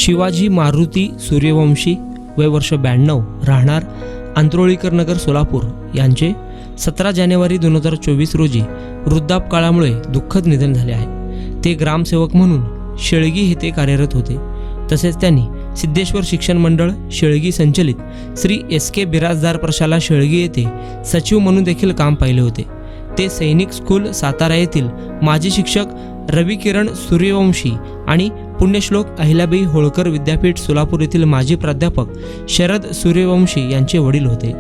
शिवाजी मारुती सूर्यवंशी, वय वर्ष 92, राहणार आंत्रोळीकर नगर सोलापूर यांचे 17 जानेवारी 2024 रोजी वृद्धापकाळामुळे दुःखद निधन झाले आहे। ते ग्रामसेवक म्हणून शेळगी येथे कार्यरत होते। तसेच त्यांनी सिद्धेश्वर शिक्षण मंडळ शेळगी संचलित श्री SK बिराजदार प्रशाला शेळगी येथे सचिव म्हणून देखील काम पाहिले होते। ते सैनिक स्कूल सातारा येथील माजी शिक्षक रवी किरण सूर्यवंशी आणि पुण्यश्लोक अहिल्याबाई होळकर विद्यापीठ सोलापूर येथील माजी प्राध्यापक शरद सूर्यवंशी यांचे वडील होते।